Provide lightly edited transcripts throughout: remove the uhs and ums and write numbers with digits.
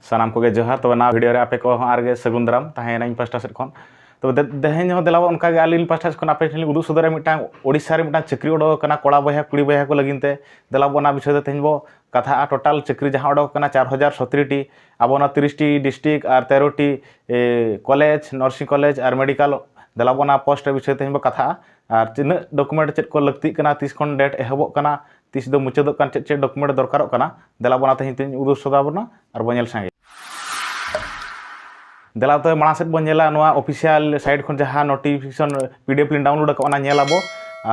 सानाम को जोहार तो ना वीडियो रे आपे को आरगे सगुन दाराम तहेना इन पास्टा सेट खन तो देहेन हो देलाबो उनका गे आलिन पास्टा खन आपे ठिन उदु सदरे मिटांग ओडिसा रे मिटांग चक्री ओडो कना कोड़ा बया कुड़ी बया को लगिनते देलाबो ना विषय तेन बो कथा टोटाल चक्री जहां ओडो कना 4070 टी अब ना 30 टी डिस्ट्रिक्ट और 13 टी कॉलेज नर्सिंग कॉलेज और मेडिकल देलाबो ना पोस्ट विषय तेन बो कथा और चिन डॉक्यूमेंट चेक को लगती कना 30 खन डेट एहबो कना 30 दो मुचादो कान चेक डॉक्यूमेंट दरकारो कना देलाबो ना तेन उदु सदाबो और बनेल सांगे देला तो माड़ा सेट बन नेला नोआ ऑफिशियल साइट खन जहां नोटिफिकेशन पीडीएफ लिन डाउनलोड करना नेलाबो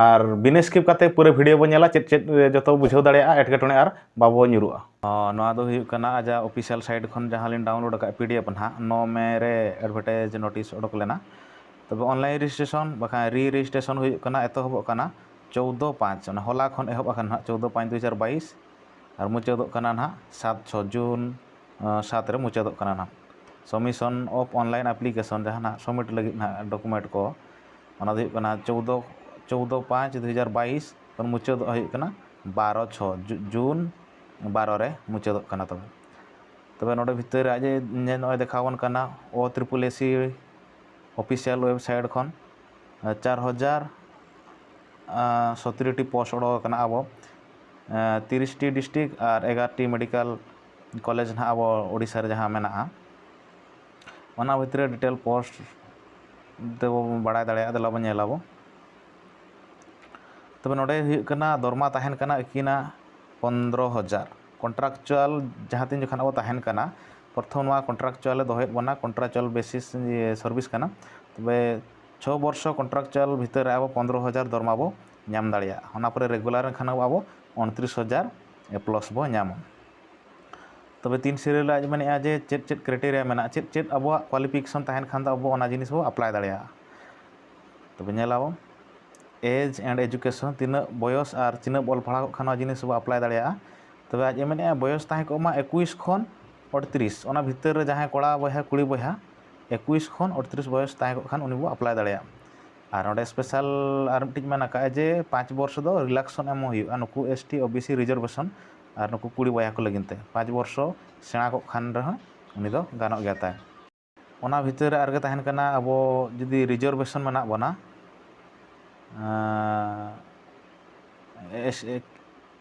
और बिना स्किप करते पूरे वीडियो बन नेला चेक चेक जतो बुझाव दाड़ेया एटकेटोने और बाबो निरुआ नोआ दो हुयु कना आजा ऑफिशियल साइट खन जहां लिन डाउनलोड का पीडीएफ ना 9 मे रे एडवर्टाइज नोटिस ओडक लेना तबे ऑनलाइन रजिस्ट्रेशन बखा री रजिस्ट्रेशन हुयु कना एतहबो कना 14/5 हला खन एहब अकन 14/5/2022 और मुचादो कना ना 7/6 जून 7 रे मुचादो कना ना सबमिशन ऑफ ऑनलाइन एप्लीकेशन जहां सबमिट लगी ना डॉक्यूमेंट को 14/5/2022 और मुचाद होना 12/6 जून 12 रे मुचाद कना तबे नोडे भितर आज नय देखावन कना OAAC ऑफिशियल वेबसाइट खन 4070 टी पोस्ट ओडो कना अब 30 टी डिस्ट्रिक्ट और 11 टी मेडिकल कॉलेज ना अब ओडिसा रे जहां मेना ओना भितर डिटेल पोस्ट देबो बड़ा दाड़े देलाबो नेलाबो तबे नोडे हुयु कना दरमा ताहेन कना एकिना 15,000 कॉन्ट्रैक्चुअल जहां तीन जखन अब ताहेन कना प्रथम नोआ कॉन्ट्रैक्चुअल दोहेत बना कॉन्ट्रैक्चुअल बेसिस सर्विस कना तबे 6 वर्ष कॉन्ट्रैक्चुअल भितर अब 15,000 दरमा बो नाम दाड़िया ओना पर रेगुलर खाना अब 29,000 प्लस बो नाम तबे 3 सीरियल आज माने आज चेक चेक क्राइटेरिया मेना चेक चेक अब क्वालिफिकेशन ताहेन खान अब ओना जिनिस बो अप्लाई दाड़िया तबे नेलाबो एज एंड एजुकेशन तीन बयस और तीन बल पढ़ा खाना जिनिस बो अप्लाई दाड़िया तबे आज मेने बयस ताहे को मा 21 खन 38 ओना भितर रे जहां कोड़ा बया कुड़ी बया 21 खन 38 बयस ताहे को खान उनी बो अप्लाई दाड़िया और नोडे स्पेशल और मिटिज मेना का जे 5 वर्ष दो रिलैक्सन एम हुयु नुकु एसटी ओबीसी रिजर्वेशन और नुकु कुड़ी बया को लगिनते 5 वर्ष सेणा को खान रह उनी दो गानो गया ताय ओना भितर आरगे ताहेन कना अब जदी रिजर्वेशन मेना बना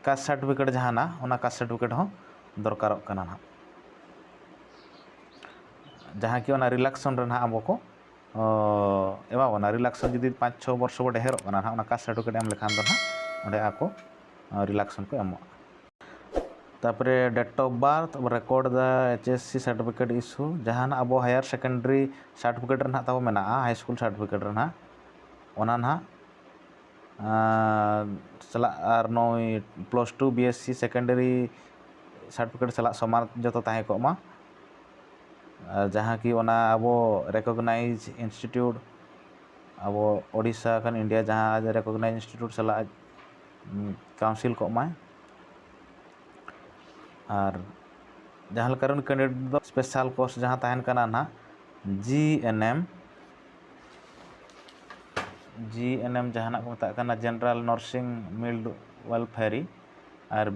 कास्ट सर्टिफिकेट जहाना ओना कास्ट सर्टिफिकेट हो दरकार कना ना जहां कि ओना रिलैक्सन रे ना अब को एवा ओना रिलैक्सन जदी 5-6 वर्ष बो ढेर कना ना ओना कास्ट सर्टिफिकेट एम लेखान दो ना ओडे आको रिलैक्सन को एमो तापरे date of birth record the HSC certificate issue जहां अब हायर सेकेंडरी सर्टिफिकेट रे ना तब मेना हाई स्कूल सर्टिफिकेट रे ना ओना ना चला और नय +2 BSc सेकेंडरी सर्टिफिकेट चला समान जतो ताहे को मा जहां कि ओना अब रिकॉग्नाइज इंस्टीट्यूट अब ओडिशा खान इंडिया जहां रिकॉग्नाइज इंस्टीट्यूट चला काउंसिल को मा और जहां कारण कैंडिडेट स्पेशल कोर्स जहां ताहेन कना ना GNM जहां को मता कना जनरल नर्सिंग मिड वेलफेयरी और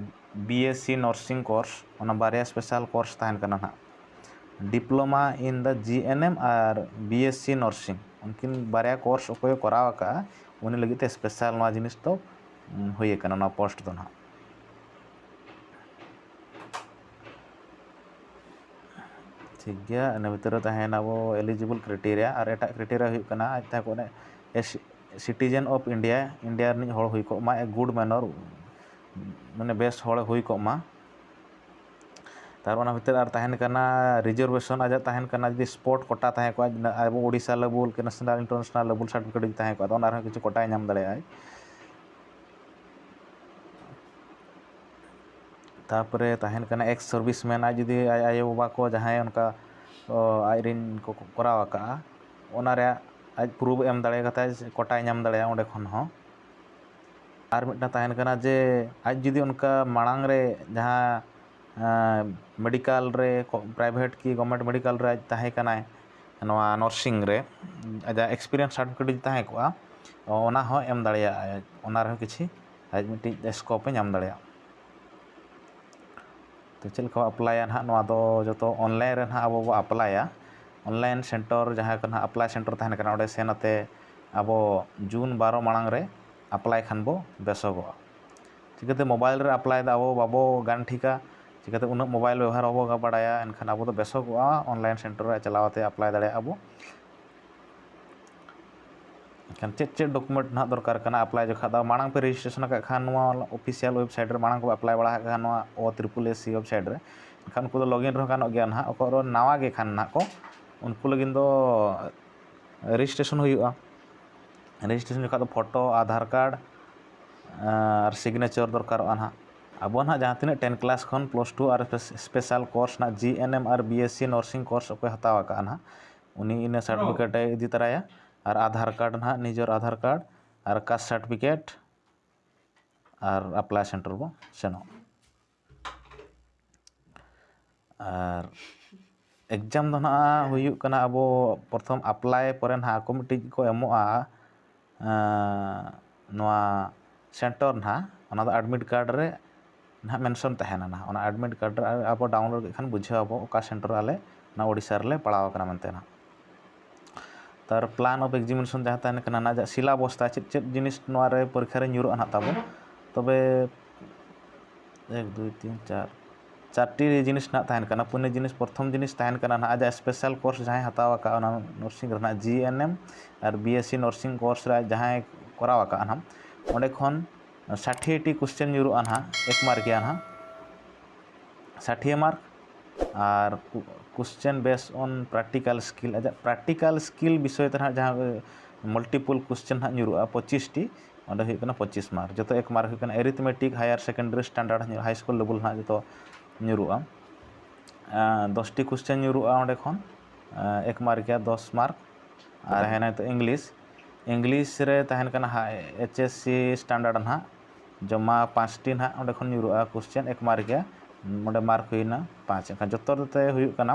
BSc नर्सिंग कोर्स ओना बारिया स्पेशल कोर्स ताहेन कना ना डिप्लोमा इन द GNM और BSc नर्सिंग उनकिन बारिया कोर्स ओको करावा का उनी लगिते स्पेशल नवा जिनिस तो होय कना ना पोस्ट तो ना ठीक गया इन भितर ताहेन अब एलिजिबल क्राइटेरिया और एटा क्राइटेरिया हुई कना आज ता कोने सिटीजन ऑफ इंडिया इंडिया नि हळ हुई को मा ए गुड मैनर माने बेस्ट हळ हुई को मा तार ओना भितर आर ताहेन कना रिजर्वेशन आज ताहेन कना जदी स्पोर्ट कोटा ताहे को अब ओडिसा लेवल के नेशनल इंटरनेशनल लेवल सर्टिफिकेट ताहे को ओना किछु कोटा नाम दाड़े आय तापरे ताहेन कना एक्स सर्विसमैन आज जदी आयो बाबा को जहां उनका आइरिन को करावा का ओना रे आज प्रूफ एम दाड़े कता कोटा नाम दाड़े ओंडे खन हो आर मिटा ताहेन कना जे आज जदी उनका मांग रे जहां मेडिकल रे प्राइवेट की गवर्नमेंट मेडिकल रे ताहे कना नोआ नर्सिंग रे आज एक्सपीरियंस सर्टिफिकेट ताहे को ओना हो एम दाड़े ओना रे किछि आज मिटि स्कोप नाम दाड़े तो चल को अप्लाया ना नवा दो जो ऑनलाइन रे ना अब बो अप्लाया ऑनलाइन सेंटर जहाँ को ना अप्लाई सेंटर तहन कना ओडे सेनते अब जून 12 मांग रे अप्लाई खान बो बेसोगो चिकाते मोबाइल रे अप्लाई दा अब बाबो गान ठीका चिकाते उन मोबाइल व्यवहार अब गा बड़ाया एनखान अब तो बेसोगो ऑनलाइन सेंटर रे चलावते अप्लाई दाड़े अब एनखान चेक डॉक्यूमेंट ना दरकार कना अप्लाई जो खादा मांग पे रजिस्ट्रेशन का खान ऑफिशियल वेबसाइट रे मांग को अप्लाई बड़ा खान OSSC वेबसाइट रे एनखान को लॉगिन रो गानो गया ना ओको नवा गे खान ना को उनको लगिन दो रजिस्ट्रेशन हुआ रजिस्ट्रेशन जो खादा फोटो आधार कार्ड और सिग्नेचर दरकार ना अब ना जहाँ तीन 10 क्लास खन +2 और स्पेशल कोर्स ना GNM और BSc नर्सिंग कोर्स को हतावा का ना उनी इन सर्टिफिकेट इदी तराया और आधार कार्ड ना निजर आधार कार्ड और कास्ट सर्टिफिकेट और अप्लाई सेंटर बो सेनो और एग्जाम दो ना हुयुक कना अब प्रथम अप्लाई परे ना को मिट्टी को एमोआ नवा सेंटर ना ओना एडमिट कार्ड रे ना मेंशन तहना ना ओना एडमिट कार्ड अब डाउनलोड खान बुझे अब ओका सेंटर आले ना ओडिशा रे पड़ाव कना मनते ना तार प्लान ऑफ एग्जामिनेशन जहाँ तहन कना ना सिलेबस ता चेक जिनिस नवा रे परीक्षा रे ᱧᱩᱨᱩᱜᱼᱟ ना ताबो तबे 1 2 3 4 चारटी जिनिस ना तहन कना पुने जिनिस प्रथम जिनिस तहन कना ना आज स्पेशल कोर्स जहाँ हतावा का ओना नर्सिंग रना GNM और BSc नर्सिंग कोर्स रे जहाँ करावा का ना ओंडे खन 60 क्वेश्चन ᱧᱩᱨᱩᱜᱼᱟ ना 1 मार्क या ना 60 मार्क और question base on practical skill आज प्रैक्टिकल स्किल विषय तरह जहाँ मल्टीपल क्वेश्चन हाँ ᱧᱩᱨᱩᱜᱼᱟ 25 टी ओंडे हुई कना 25 मार्क जो 1 मार्क हुई कना arithmetic higher secondary standard high school level हाँ जो ᱧᱩᱨᱩᱜᱼᱟ 10 टी क्वेश्चन ᱧᱩᱨᱩᱜᱼᱟ ओंडे खन 1 मार्क या 10 मार्क और है ना तो इंग्लिश रे तहन कना HSC स्टैंडर्ड ना जमा 5 टी ना ओंडे खन ᱧᱩᱨᱩᱜᱼᱟ क्वेश्चन 1 मार्क या मोडे मार्क हुईना 5 एखन जोते हुई कना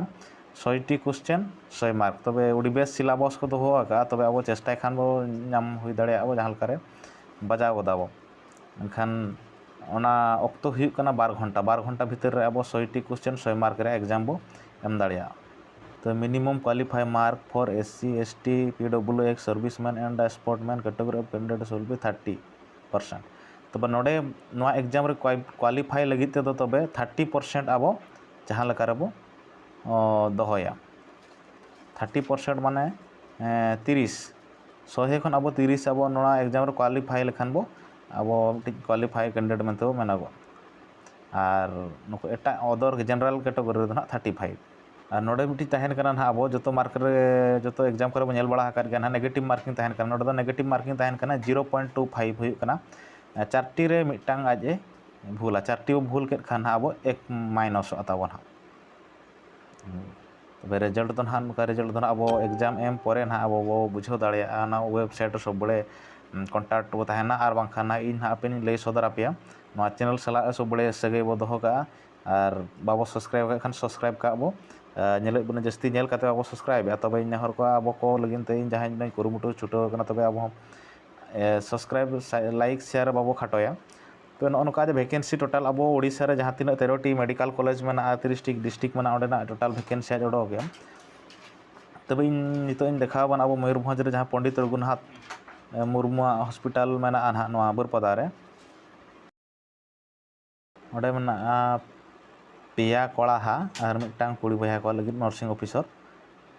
6 टी क्वेश्चन 6 मार्क तबे उडी बेस सिलेबस को दोहो आका तबे अब चेष्टा खान बो नाम हुई दाड़े अब जहां करे बजाव गदाबो एखन ओना ऑक्टो हुई कना 12 घंटा भीतर रे अब 6 टी क्वेश्चन 6 मार्क रे एग्जाम बो एम दाड़िया तो minimum qualify mark for SC ST PWX serviceman and sportsman category of candidate will be 30% तब नोडे नवा एग्जाम रे क्वालिफाई लगित ते तबे 30% अब जहाँ लका रेबो दोहया 30% माने 30 100 खन अब 30 अब नोना एग्जाम रे क्वालिफाई लेखान बो अब क्वालिफाई कैंडिडेट मेनते मेनागो और नुको एटा अदर जनरल कैटेगरी रे 35 और नोडे मिट्टी तहन कना ना अब जो मार्क रे जो एग्जाम करे नेल बड़ा कर गया ना नेगेटिव मार्किंग तहन कना नोडे नेगेटिव मार्किंग तहन कना 0.25 हुई कना 4टी रे मिटांग आजे भूला 4टी भूल के खान अब 1 माइनस अतावन हाँ तबे रिजल्ट तो ना नुका रिजल्ट तो अब एग्जाम एम परे ना अब वो बुझो दाड़िया ना वेबसाइट सब बड़े कॉन्टैक्ट बो तहना और बांखाना इन हाँ पे लई सदर आपेया नवा चैनल सला सब बड़े सगे बो दोहो का और बाबो सब्सक्राइब खान सब्सक्राइब का अब नेल बने जस्ती नेल काते अब सब्सक्राइब तबे इन हर को अब को लगिन ते जहां नै कुरुमुटु छुटो कना तबे अब सब्सक्राइब लाइक शेयर बाबो खाटोया तो नौका वैकेंसी टोटाल अब ओडिशा रे जहाँ तीन 13 टी मेडिकल कॉलेज में 30 टी डिस्ट्रिक्ट में ओडेना टोटाल वैकेंसी आज ओडो गया तब इन नितो इन देखा बन अब मयूरभंज रे जहाँ पंडित रघुनाथ मुर्मू हॉस्पिटल में ना बरपदा रे ओडे में पेया कड़ा और मिटांग कुड़ी बया को लगी नर्सिंग ऑफिसर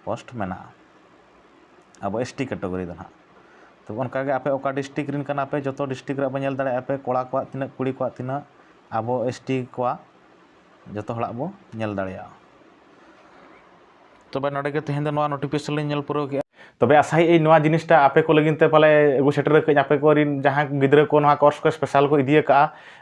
पोस्ट में अब ST कैटेगरी दो ना तो उनका आपे ओका डिस्ट्रिक्ट रिन कना पे जो डिस्ट्रिक्ट रे अब नेल दाड़े आपे कोड़ा को तीना कुड़ी को तीना अब ST को जो हड़ा अब नेल दाड़िया तबे नोडे के तेहेन दो नोटिफिकेशन ले नेल पुरो के तबे आशाई नवा जिनिसटा आपे को लगिनते पाले एगु सेटर के आपे को रिन जहां गिद्रा को नवा कोर्स को स्पेशल को इदिए का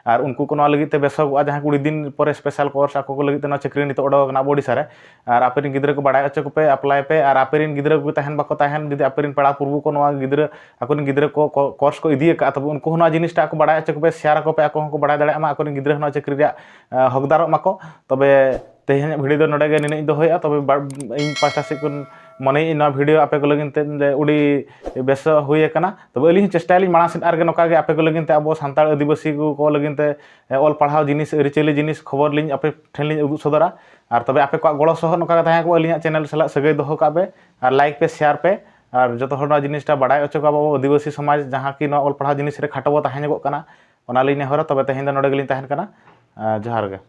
और उनको को नवा लगिते बेसोगआ जहां कुड़ी दिन पर स्पेशल कोर्स आको को लगिते ना चक्री नितो ओडो ना ओडिशा रे और आपे रिन गिद्रा को बाडाय अचो को पे अप्लाई पे और आपे रिन गिद्रा को तहन बाको तहन जदि आपे रिन पड़ा पूर्व को नवा गिद्रा आको रिन गिद्रा को कोर्स को इदिए का तबे उनको नवा जिनिसटा को बाडाय अचो को पे शेयर को पे आको को बाडाय दाड़े मा आको रिन गिद्रा नवा चक्री रे हकदार माको तबे तेहेन भिडियो नोडे गे निने दोहया तबे इन पास्टा से मने इन वीडियो आपे को लगिन उड़ी बेस हुए कना तब अली चेष्टा मांग से आगे नौका आपे को लगिन अब सानताड़ आदिवासी को लगिन ऑल पढ़ाव जिनिस अरिचाली जिनिस खबर ली आपे ठेन ली उदुग सदरा और तब आपे को गड़ो सह नौका को अली चैनल साला सगै दो काबे और लाइक पे शेयर पे और जो हर जिनिसटा बाढ़ अचो को अब आदिवासी समाज जहाँ कि ऑल पढ़ाव जिनिस खाटो तहनगोना तब तेहन नोड़े गेलिन तहन कना जोहार गे।